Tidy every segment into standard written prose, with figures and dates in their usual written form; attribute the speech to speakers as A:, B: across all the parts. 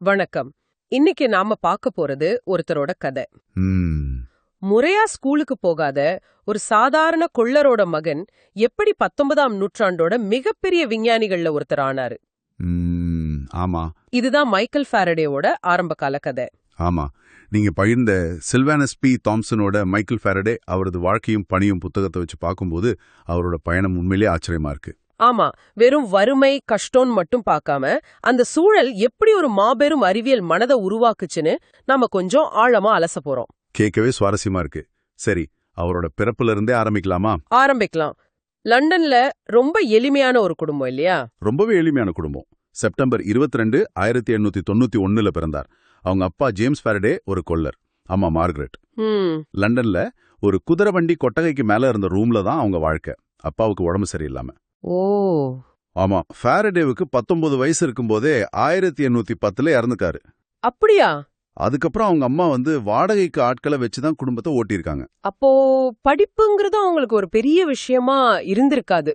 A: வணக்கம். இன்னைக்கு நாம பார்க்க போறது ஒருத்தரோட கதை. முறையா ஸ்கூலுக்கு போகாத ஒரு சாதாரண கொள்ளரோட மகன் எப்படி 19ஆம் நூற்றாண்டோட மிகப்பெரிய விஞ்ஞானிகள்ல ஒருத்தர் ஆனாரு.
B: ஆமா,
A: இதுதான் மைக்கேல் ஃபாரடேவோட ஆரம்ப கால கதை.
B: ஆமா, நீங்க பகிர்ந்த சில்வானஸ் பி தாம்சனோட மைக்கேல் ஃபாரடே அவரது வாழ்க்கையும் பணியும் புத்தகத்தை வச்சு பார்க்கும்போது அவரோட பயணம் உண்மையிலேயே ஆச்சரியமா இருக்கு.
A: ஆமா, வெறும் வறுமை கஷ்டம்னு மட்டும் பார்க்காம அந்த சூழல் எப்படி ஒரு மாபெரும் அறிவியல் மனதை உருவாக்குச்சுன்னு நாம கொஞ்சம் ஆழமா அலச போறோம்.
B: கேட்கவே சுவாரஸ்யமா இருக்கு. சரி, அவரோட பிறப்புல இருந்தே ஆரம்பிக்கலாமா?
A: ஆரம்பிக்கலாம். லண்டன்ல ரொம்ப எளிமையான ஒரு குடும்பம் இல்லையா?
B: ரொம்பவே எளிமையான குடும்பம். செப்டம்பர் 22, 1891 பிறந்தார். அவங்க அப்பா ஜேம்ஸ் ஃபாரடே ஒரு கொல்லர், அம்மா மார்கரெட். லண்டன்ல ஒரு குதிரை வண்டி கொட்டகைக்கு மேல இருந்த ரூம்ல தான் அவங்க வாழ்க்கை. அப்பாவுக்கு உடம்பு சரியில்லாம.
A: ஓ,
B: ஆமா, ஃபாரடேவுக்கு 19 வயசு இருக்கும்போதே 1810 இறந்துக்காரு.
A: அப்படியா?
B: அதுக்கப்புறம் அவங்க அம்மா வாடகைக்கு ஆட்களை வச்சுதான் குடும்பத்தை ஓட்டியிருக்காங்க.
A: அப்போ படிப்புங்கிறது அவங்களுக்கு ஒரு பெரிய விஷயமா இருந்திருக்காது.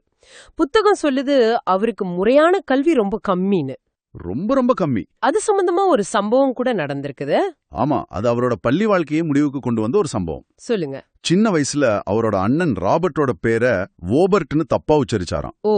A: புத்தகம் சொல்லுது அவருக்கு முறையான கல்வி ரொம்ப கம்மின்னு.
B: ரொம்ப ரொம்ப கம்மி.
A: அது சம்பந்தமா ஒரு சம்பவம் கூட நடந்திருக்குது.
B: ஆமா, அது அவரோட பள்ளி வாழ்க்கையை முடிவுக்கு கொண்டு வந்த ஒரு சம்பவம்.
A: சொல்லுங்க.
B: சின்ன வயசுல அவரோட அண்ணன் ராபர்ட்டோட பேரை ஓபர்ட்னு தப்பா உச்சரிச்சாராம்.
A: ஓ,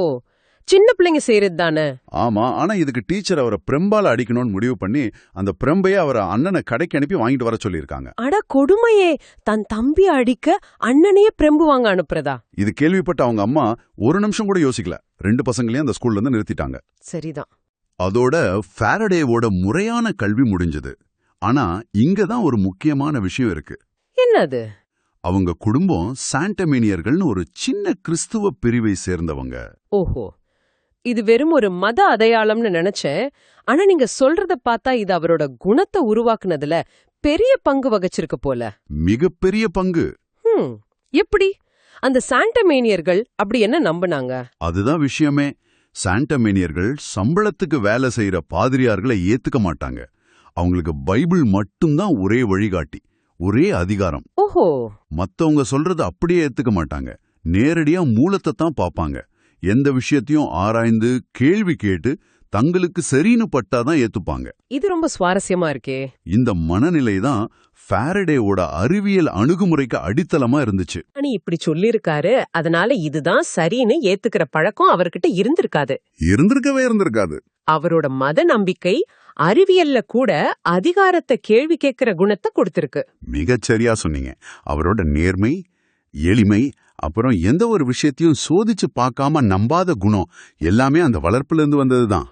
A: சின்ன பிள்ளைங்க செய்யறது தானே.
B: ஆமா, ஆனா இதுக்கு டீச்சர் அவரை பிரம்பால அடிக்கணும்னு முடிவு பண்ணி அந்த பிரம்பைய அவரை அண்ணனை கடைக்கு அனுப்பி வாங்கிட்டு வர சொல்லியிருக்காங்க.
A: அட கொடுமையே, தன் தம்பி அடிக்க அண்ணனையே பிரம்பு வாங்க அனுப்புறதா?
B: இது கேள்விப்பட்ட அவங்க அம்மா ஒரு நிமிஷம் கூட யோசிக்கல. 2 பசங்களையும் அந்த ஸ்கூல்ல இருந்து நிறுத்திட்டாங்க.
A: சரிதான்.
B: அதோட ஃபாரடேவோட முறையான கல்வி முடிஞ்சது. ஆனா இங்கதான் ஒரு முக்கியமான விஷயம் இருக்கு.
A: என்னது?
B: அவங்க குடும்பம் சாண்டமேனியர்கள்னு ஒரு சின்ன கிறிஸ்துவ பிரிவை சேர்ந்தவங்க.
A: ஓஹோ, இது வெறும் ஒரு மத அடையாளம்னு நினைச்சேன். ஆனா நீங்க சொல்றத பார்த்தா இது அவரோட குணத்தை உருவாக்குனதுல பெரிய பங்கு வகிச்சிருக்கு போல.
B: மிகப்பெரிய பங்கு.
A: எப்படி? அந்த சாண்டமேனியர்கள் அப்படி என்ன நம்பினாங்க?
B: அதுதான் விஷயமே. சாண்டமேனியர்கள் சம்பளத்துக்கு வேலை செய்யற பாதிரியார்களை ஏத்துக்க மாட்டாங்க. அவங்களுக்கு பைபிள் மட்டும்தான் ஒரே வழிகாட்டி, ஒரே அதிகாரம்.
A: ஓஹோ.
B: மத்தவங்க சொல்றது அப்படியே ஏத்துக்க மாட்டாங்க. நேரடியா மூலத்தை தான் பாப்பாங்க. எந்த விஷயத்தையும் ஆராய்ந்து கேள்வி கேட்டு தங்களுக்கு சரின்னு பட்டாதான் ஏத்துப்பாங்க.
A: இது ரொம்ப சுவாரஸ்யமா இருக்கே.
B: இந்த மனநிலை தான் ஃபாரடேவோட அறிவியல் அணுகுமுறைக்கு அடித்தளமா இருந்துச்சு.
A: நீ இப்படி சொல்லிருக்காரு, அதனால இதுதான் சரின்னு ஏத்துக்கிற பழக்கம் அவர்கிட்ட
B: இருந்திருக்காது.
A: அவரோட மத நம்பிக்கை அறிவியல்ல கூட அதிகாரத்தை கேள்வி கேட்கிற குணத்தை கொடுத்திருக்கு.
B: மிகச்சரியா சொன்னீங்க. அவரோட நேர்மை, எளிமை, அப்புறம் எந்த ஒரு விஷயத்தையும் சோதிச்சு பார்க்காம நம்பாத குணம் எல்லாமே அந்த வளர்ப்புல இருந்து வந்ததுதான்.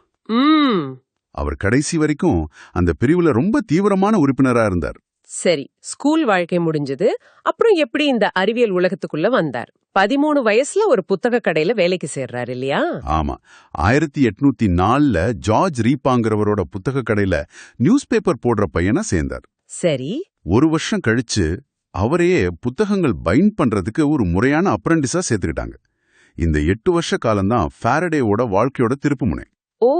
B: அவர் கடைசி வரைக்கும் அந்த பிரிவுல ரொம்ப தீவிரமான உறுப்பினரா இருந்தார்.
A: சரி, ஸ்கூல் வாழ்க்கை முடிஞ்சது. அப்புறம் எப்படி இந்த அறிவியல் உலகத்துக்குள்ள வந்தார்? 13 வயசுல ஒரு புத்தக கடையில வேலைக்கு சேர்றாரு இல்லையா?
B: ஆமா, 1804 ஜார்ஜ் ரீப்பாங்கிறவரோட புத்தக கடையில நியூஸ் பேப்பர் போடுற பையனா சேர்ந்தார்.
A: சரி.
B: ஒரு வருஷம் கழிச்சு அவரையே புத்தகங்கள் பைண்ட் பண்றதுக்கு ஒரு முறையான அப்ரண்டிஸா சேர்த்துக்கிட்டாங்க. இந்த 8 வருஷ காலம்தான் ஃபாரடேவோட வாழ்க்கையோட திருப்புமுனை.
A: ஓ.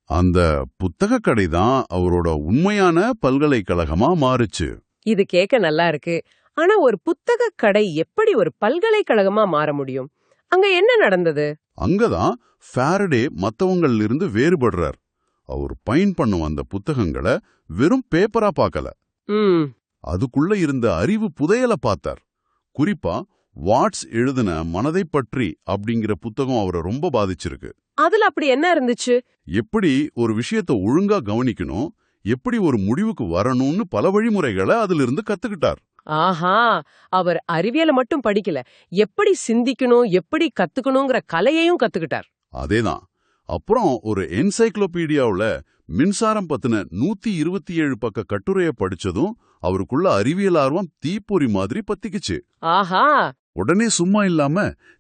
B: அந்த புத்தக கடை தான் அவரோட உண்மையான பல்கலைக்கழகமா மாறுச்சு.
A: இது கேட்க நல்லா இருக்கு. ஆனா ஒரு புத்தக கடை எப்படி ஒரு பல்கலைக்கழகமா மாற முடியும்? அங்க என்ன நடந்தது?
B: அங்கதான் ஃபாரடே மத்தவங்கள்ல இருந்து வேறுபடுறார். அவர் பைண்ட் பண்ணும் அந்த புத்தகங்களை வெறும் பேப்பரா பார்க்கல, அதுக்குள்ள இருந்த அறிவு புதையலை பார்த்தார். குறிப்பா வாட்ஸ் எழுதின மனதை பற்றி அப்படிங்கிற புத்தகம் அவரை ரொம்ப பாதிச்சிருக்கு.
A: அதுல அப்படி என்ன இருந்துச்சு?
B: எப்படி ஒரு விஷயத்தை ஒழுங்கா கவனிக்கணும், எப்படி ஒரு முடிவுக்கு வரணும்னு பல வழிமுறைகளை அதுல இருந்து கத்துக்கிட்டார்.
A: ஆஹா, அவர் அறிவியலை மட்டும் படிக்கல, எப்படி சிந்திக்கணும், எப்படி கத்துக்கணுங்கிற கலையையும் கத்துக்கிட்டார்.
B: அதேதான். அப்புறம் ஒரு என்சைக்ளோபீடியாவுல மின்சாரம் பத்தின 127 பக்க கட்டுரையை படிச்சதும் அவருக்குள்ள அறிவியல் ஆர்வம் தீப்பொறி மாதிரி பத்திக்குச்சு.
A: ஆஹா.
B: உடனே சும்மா இல்லாம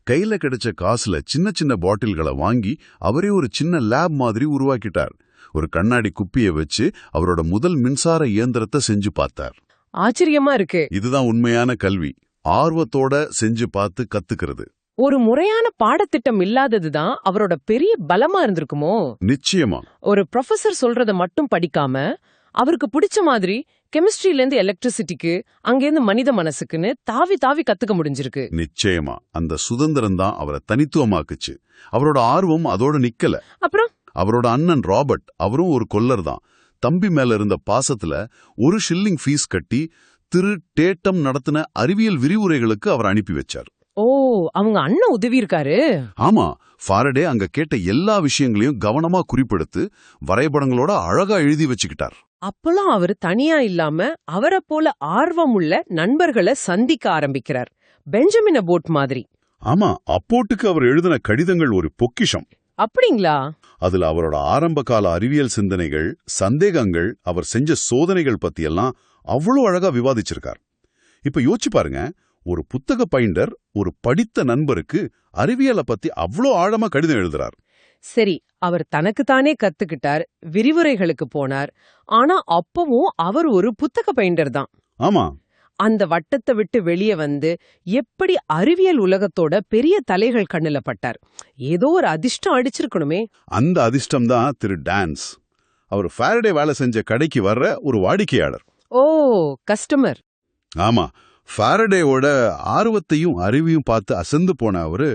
B: கையில கிடைச்ச காசுல சின்ன சின்ன பாட்டில்களை வாங்கி அவரே ஒரு சின்ன லேப் மாதிரி உருவாக்கிட்டார். ஒரு கண்ணாடி குப்பியை வச்சு அவரோட முதல் மின்சார இயந்திரத்தை செஞ்சு பார்த்தார்.
A: ஆச்சரியமா இருக்கு.
B: இதுதான் உண்மையான கல்வி, ஆர்வத்தோட செஞ்சு பார்த்து கத்துக்கிறது.
A: ஒரு முறையான பாடத்திட்டம் இல்லாததுதான் அவரோட பெரிய பலமா இருந்திருக்குமோ?
B: நிச்சயமா.
A: ஒரு ப்ரொஃபசர் சொல்றத மட்டும் படிக்காம அவருக்கு பிடிச்ச மாதிரி கெமிஸ்ட்ரியில இருந்து எலக்ட்ரிசிட்டிக்கு, அங்கேருந்து மனித மனசுக்குன்னு தாவி தாவி கத்துக்க முடிஞ்சிருக்கு.
B: நிச்சயமா. அந்த சுதந்திரம் தான் அவரை தனித்துவமாக்குச்சு. அவரோட ஆர்வம் அதோட நிக்கல.
A: அப்புறம்
B: அவரோட அண்ணன் ராபர்ட், அவரும் ஒரு கொல்லர் தான். தம்பி மேல இருந்த பாசத்துல 1 ஷில்லிங் ஃபீஸ் கட்டி திரு டேட்டம் நடத்தின அறிவியல் விரிவுரைகளுக்கு அவர் அனுப்பி வச்சார்.
A: ஓ, அவங்க அண்ணன் உதவி இருக்காரு.
B: ஆமா, ஃபாரடே அங்க கேட்ட எல்லா விஷயங்களையும் கவனமா குறிப்பெடுத்து வரைபடங்களோட அழகா எழுதி வச்சுக்கிட்டார்.
A: அப்பெல்லாம் அவர் தனியா இல்லாம அவரை போல ஆர்வமுள்ள நண்பர்களை சந்திக்க ஆரம்பிக்கிறார். பெஞ்சமின் அபோட் மாதிரி.
B: ஆமா, அப்போட்டுக்கு அவர் எழுதின கடிதங்கள் ஒரு பொக்கிஷம்.
A: அப்படிங்களா?
B: அதுல அவரோட ஆரம்ப கால அறிவியல் சிந்தனைகள், சந்தேகங்கள், அவர் செஞ்ச சோதனைகள் பத்தியெல்லாம் அவ்வளவு அழகா விவாதிச்சிருக்கார். இப்ப யோசிச்சு பாருங்க, ஒரு புத்தக பைண்டர் ஒரு படித்த நண்பருக்கு அறிவியலை பத்தி அவ்வளோ ஆழமா கடிதம் எழுதுறார்.
A: சரி, அவர் தனக்குத்தானே கத்துக்கிட்டார், விரிவுரைகளுக்கு போனார். ஆனா அப்பவும் அவர் ஒரு புத்தக பைண்டர் தான்.
B: ஆமா,
A: அந்த வட்டத்தை விட்டு வெளியே வந்து எப்படி அறிவியல் உலகத்தோட பெரிய தலைகள் கண்ணுல பட்டார். ஏதோ ஒரு அதிர்ஷ்டம் அடிச்சிருக்கணுமே.
B: அந்த அதிர்ஷ்டம் தான் திரு டான்ஸ். அவர் ஃபாரடே வேலை செஞ்ச கடைக்கு வர்ற ஒரு வாடிக்கையாளர்.
A: ஓ, கஸ்டமர்.
B: ஆமா, ஃபாரடேவோட ஆர்வத்தையும் அறிவையும் பார்த்து அசந்து போன அவரு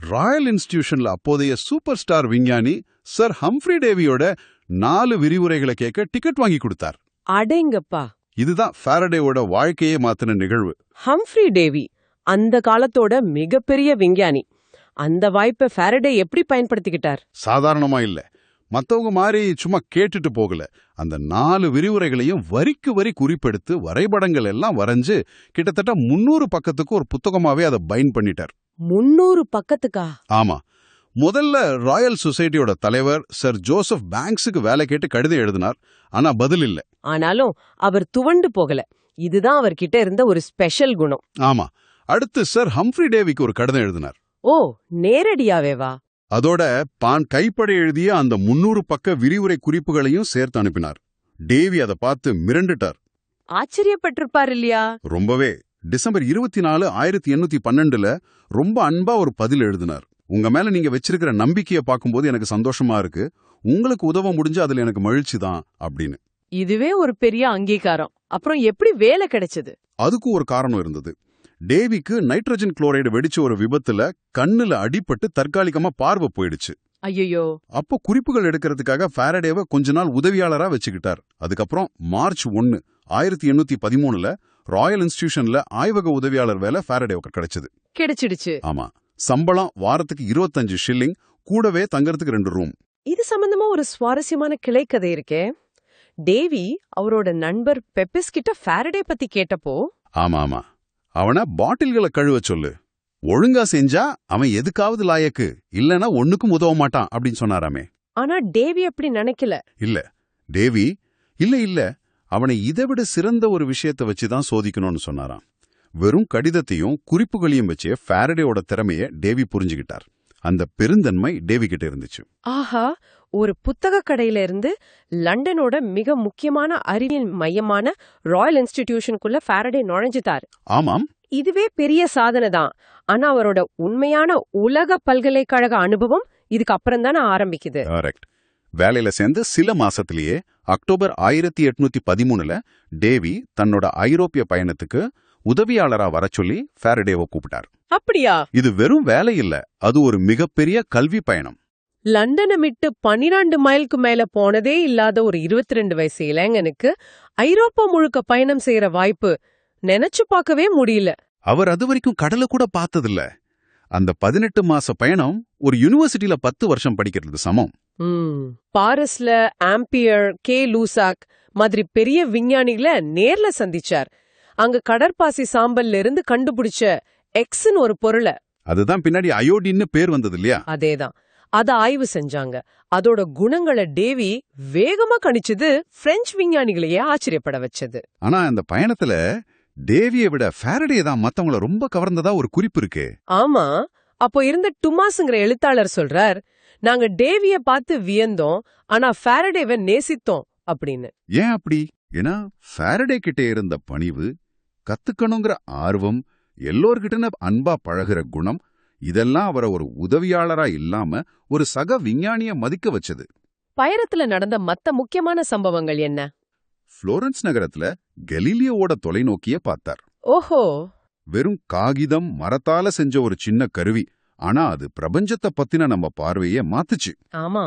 B: ராயல் இன்ஸ்டிடியூஷன்ல அப்போதைய சூப்பர் ஸ்டார் விஞ்ஞானி சர் ஹம்ஃப்ரி டேவியோட 4 விரிவுரைகளை கேட்க டிக்கெட் வாங்கி கொடுத்தார்.
A: அடேங்கப்பா,
B: இதுதான் ஃபாரடேவோட வாழ்க்கையே மாத்தின நிகழ்வு.
A: ஹம்ஃப்ரி டேவி அந்த காலத்தோட மிகப்பெரிய விஞ்ஞானி. அந்த வாய்ப்பை ஃபாரடே எப்படி பயன்படுத்திக்கிட்டார்?
B: சாதாரணமா இல்ல, மத்தவங்க மாதிரி சும்மா கேட்டுட்டு போகல. அந்த 4 விரிவுரைகளையும் வரிக்கு வரி குறிப்பெடுத்து வரைபடங்கள் எல்லாம் வரைஞ்சு கிட்டத்தட்ட 300 பக்கத்துக்கு ஒரு புத்தகமாவே அதை பைண்ட் பண்ணிட்டார்.
A: 300 பக்கத்துக்கா?
B: ஆமா, முதல்ல ராயல் சொசைட்டியோட தலைவர் சர் ஜோசப் பேங்க்ஸுக்கு வேலை கேட்டு கடிதம் எழுதினார். ஆனா பதில் இல்ல.
A: ஆனாலும் அவர் துவண்டு போகல. இதுதான் அவர்கிட்ட இருந்த ஒரு ஸ்பெஷல் குணம்.
B: ஆமா, அடுத்து சர் ஹம்ஃப்ரி டேவிக்கு ஒரு கடிதம் எழுதினார்.
A: ஓ, நேரடியாவேவா?
B: அதோட தான் கைப்பட எழுதிய அந்த 300 பக்க விரிவுரை குறிப்புகளையும் சேர்த்து அனுப்பினார். டேவி அதை பார்த்து மிரண்டுட்டார்.
A: ஆச்சரியப்பட்டிருப்பார் இல்லையா?
B: ரொம்பவே. டிசம்பர் 24, 1812 ரொம்ப அன்பா ஒரு பதில் எழுதினார். உங்க மேல நீங்க வச்சிருக்கிற நம்பிக்கையை பார்க்கும்போது எனக்கு சந்தோஷமா இருக்கு. உங்களுக்கு உதவ முடிஞ்சு அதுல எனக்கு மகிழ்ச்சி தான் அப்படின்னு.
A: இதுவே ஒரு பெரிய அங்கீகாரம். அப்புறம் எப்படி வேலை கிடைச்சது?
B: அதுக்கு ஒரு காரணம் இருந்தது. டேவிக்கு நைட்ரஜன் குளோரைடு வெடிச்ச ஒரு விபத்துல கண்ணுல அடிபட்டு தற்காலிகமா பார்வை போயிடுச்சு.
A: ஐயோ!
B: அப்போ குறிப்புகள் எடுக்கிறதுக்காக ஃபாரடேவை கொஞ்ச நாள் உதவியாளரா வச்சுக்கிட்டார். அதுக்கப்புறம் மார்ச் 1, 1813 ராயல் இன்ஸ்டிடியூஷன்ல ஆய்வக உதவியாளர் வேலை ஃபாரடேவுக்கு கிடைச்சிடுச்சு. ஆமா, சம்பளம் வாரத்துக்கு 25 ஷில்லிங், கூடவே தங்கறதுக்கு 2 ரூம்.
A: இது சம்பந்தமா ஒரு சுவாரஸ்யமான கிளைக்கதை இருக்கே. டேவி அவரோட நண்பர் பெப்பிஸ் கிட்ட ஃபாரடே பத்தி கேட்டப்போ,
B: ஆமா, அவனை பாட்டில்களை கழுவ சொல்லு, ஒழுங்கா செஞ்சா அவன் எதுக்காவது லாயக்கு, இல்லனா ஒண்ணுக்கும் உதவ மாட்டான் அப்படின்னு சொன்னாராமே.
A: ஆனா டேவி அப்படி நினைக்கல.
B: இல்ல, டேவி இல்ல அவனை இதைவிட சிறந்த ஒரு விஷயத்தை வச்சுதான் சோதிக்கணும்னு சொன்னாராம். வெறும் கடிதத்தையும் குறிப்புகளையும் வச்சே ஃபாரடேயோட திறமைய டேவி புரிஞ்சுக்கிட்டார். அந்த பெருந்தன்மை டேவி கிட்ட இருந்துச்சு.
A: ஆஹா, ஒரு புத்தக கடையில இருந்து லண்டனோட மிக முக்கியமான அறிவியல் மையமான ராயல் இன்ஸ்டிடியூஷனுக்குள்ள ஃபாரடே நுழைஞ்சிட்டார்.
B: ஆமாம்,
A: இதுவே பெரிய சாதனை தான். ஆனா அவரோட உண்மையான உலக பல்கலைக்கழக அனுபவம் இதுக்கு அப்புறம் தானே ஆரம்பிக்குது.
B: கரெக்ட். வேலையில சேர்ந்து சில மாசத்திலேயே அக்டோபர் 1813 டேவி தன்னோட ஐரோப்பிய பயணத்துக்கு உதவியாளரா வர சொல்லி ஃபாரடேவை கூப்பிட்டார்.
A: அப்படியா?
B: இது வெறும் வேலை இல்ல, அது ஒரு மிகப்பெரிய கல்வி பயணம்.
A: லண்டனை விட்டு 12 மைலுக்கு மேல போனதே இல்லாத ஒரு 22 வயசு இளைஞனுக்கு ஐரோப்பா முழுக்க பயணம் செய்யற வாய்ப்பு நினைச்சு பார்க்கவே முடியல.
B: அவர் அது வரைக்கும் கடலை கூட பார்த்ததில்ல. அந்த 18 மாச பயணம் ஒரு யூனிவர்சிட்டியில 10 வருஷம் படிக்கிறது சமம்.
A: பாரிஸ்ல ஆம்பியர், கே லூசாக் மாதிரி பெரிய விஞ்ஞானிகளை நேர்ல சந்திச்சார். அங்க கடற்பாசி சாம்பல்ல இருந்து கண்டுபிடிச்ச எக்ஸ்னு ஒரு பொருளை,
B: அதுதான் பின்னாடி அயோடின்னு பேர் வந்தது இல்லையா?
A: அதேதான். அத ஆய்வு செஞ்சாங்க. அதோட குணங்களை டேவி வேகமா கணிச்சது பிரெஞ்சு விஞ்ஞானிகளையே ஆச்சரியப்பட வச்சது.
B: ஆனா அந்த பயணத்துல டேவியை விட ஃபாரடே தான் மத்தவங்கள ரொம்ப கவர்ந்ததா ஒரு குறிப்பு இருக்கு.
A: ஆமா, அப்போ இருந்த டுமாஸ்ங்கிற எழுத்தாளர் சொல்றார், நாங்க டேவிய பார்த்து வியந்தோம், ஆனா ஃபாரடேவை நேசித்தோம் அப்படின்னு.
B: ஏன் அப்படி? ஏன்னா ஃபாரடே கிட்டே இருந்த பணிவு, கத்துக்கணுங்கிற ஆர்வம், எல்லோர்கிட்ட அன்பா பழகிற குணம், இதெல்லாம் அவரை ஒரு உதவியாளரா இல்லாம ஒரு சக விஞ்ஞானிய மதிக்க வச்சது.
A: பயணத்துல நடந்த மத்த முக்கியமான சம்பவங்கள் என்ன?
B: புளோரன்ஸ் நகரத்துல கலீலியோவோட தொலைநோக்கிய பார்த்தார்.
A: ஓஹோ!
B: வெறும் காகிதம், மரத்தால செஞ்ச ஒரு சின்ன கருவி. ஆனா அது பிரபஞ்சத்தை பத்தின நம்ம பார்வையே மாத்துச்சு.
A: ஆமா,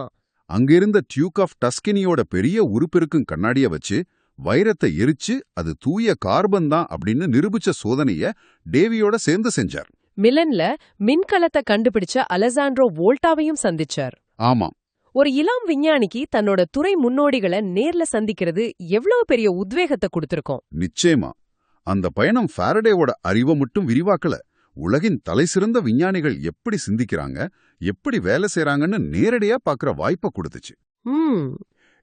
B: அங்கிருந்த டியூக் ஆஃப் டஸ்கினியோட பெரிய உருப்பெருக்கும் கண்ணாடிய வச்சு வைரத்தை எரிச்சு அது தூய கார்பன் தான் அப்படின்னு நிரூபிச்ச சோதனைய டேவியோட சேர்ந்து செஞ்சார்.
A: மிலன்ல மின்கலத்தை கண்டுபிடிச்ச அலெசாண்ட்ரோ வோல்டாவையும் சந்திச்சார்.
B: ஆமாம்.
A: ஒரு இளம் விஞ்ஞானிக்கு தன்னோட துறை முன்னோடிகளை நேர்ல சந்திக்கிறது எவ்வளவு பெரிய உத்வேகத்தை கொடுத்திருக்கோம்.
B: நிச்சயமா. அந்த பயணம் ஃபாரடேவோட அறிவை மட்டும் விரிவாக்கல, உலகின் தலைசிறந்த விஞ்ஞானிகள் எப்படி சிந்திக்கிறாங்க, எப்படி வேலை செய்றாங்கன்னு நேரடியா பாக்குற வாய்ப்பை கொடுத்துச்சு.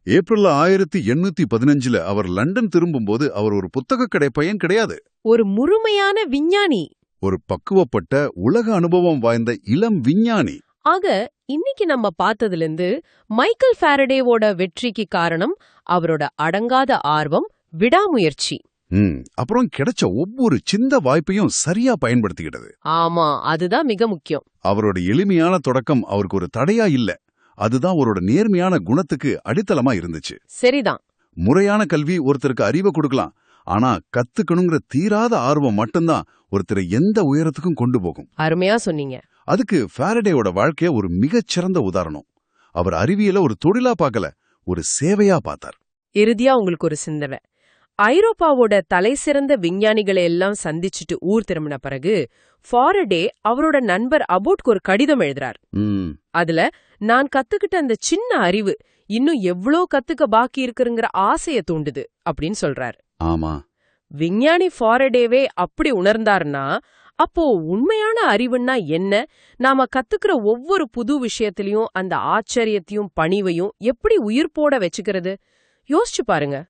B: ஏப்ரல் 1815 அவர் லண்டன் திரும்பும்போது அவர் ஒரு புத்தக கடை பையன் கிடையாது,
A: ஒரு முழுமையான விஞ்ஞானி,
B: ஒரு பக்குவப்பட்ட உலக அனுபவம் வாய்ந்த இளம் விஞ்ஞானி.
A: ஆக இன்னைக்கு நம்ம பார்த்ததிலிருந்து மைக்கேல் ஃபாரடேவோட வெற்றிக்கு காரணம் அவரோட அடங்காத ஆர்வம், விடாமுயற்சி.
B: அப்புறம் கிடைச்ச ஒவ்வொரு சின்ன வாய்ப்பையும் சரியா பயன்படுத்திக்கிட்டது.
A: ஆமா, அதுதான் மிக முக்கியம்.
B: அவரோட எளிமையான தொடக்கம் அவருக்கு ஒரு தடையா இல்ல, அதுதான் அவரோட நேர்மையான குணத்துக்கு அடித்தளமா இருந்துச்சு.
A: சரிதான்.
B: முறையான கல்வி ஒருத்தருக்கு அறிவை கொடுக்கலாம், ஆனா கத்துக்கணுங்கிற தீராத ஆர்வம் மட்டும்தான் ஒருத்தரை எந்த உயரத்துக்கும் கொண்டு போகும்.
A: அருமையா சொன்னீங்க.
B: அதுக்கு ஃபாரடேயோட வாழ்க்கைய ஒரு மிகச்சிறந்த உதாரணம். அவர் அறிவியல ஒரு தொழிலா பார்க்கல, ஒரு சேவையா பார்த்தார்.
A: இறுதியா உங்களுக்கு ஒரு சிந்தனை. ஐரோப்பாவோட தலைசிறந்த விஞ்ஞானிகளை எல்லாம் சந்திச்சுட்டு ஊர் திரும்பின பிறகு ஃபாரடே அவரோட நண்பர் அபோட்க்கு ஒரு கடிதம் எழுதுறார். அதுல நான் கத்துக்கிட்ட அந்த சின்ன அறிவு இன்னும் எவ்ளோ கத்துக்க பாக்கி இருக்குங்கிற ஆசைய தூண்டுது அப்படின்னு சொல்றாரு.
B: ஆமா,
A: விஞ்ஞானி ஃபாரடேவே அப்படி உணர்ந்தார்னா அப்போ உண்மையான அறிவுன்னா என்ன? நாம கத்துக்கிற ஒவ்வொரு புது விஷயத்திலயும் அந்த ஆச்சரியத்தையும் பணிவையும் எப்படி உயிர்ப்போட வச்சுக்கிறது? யோசிச்சு பாருங்க.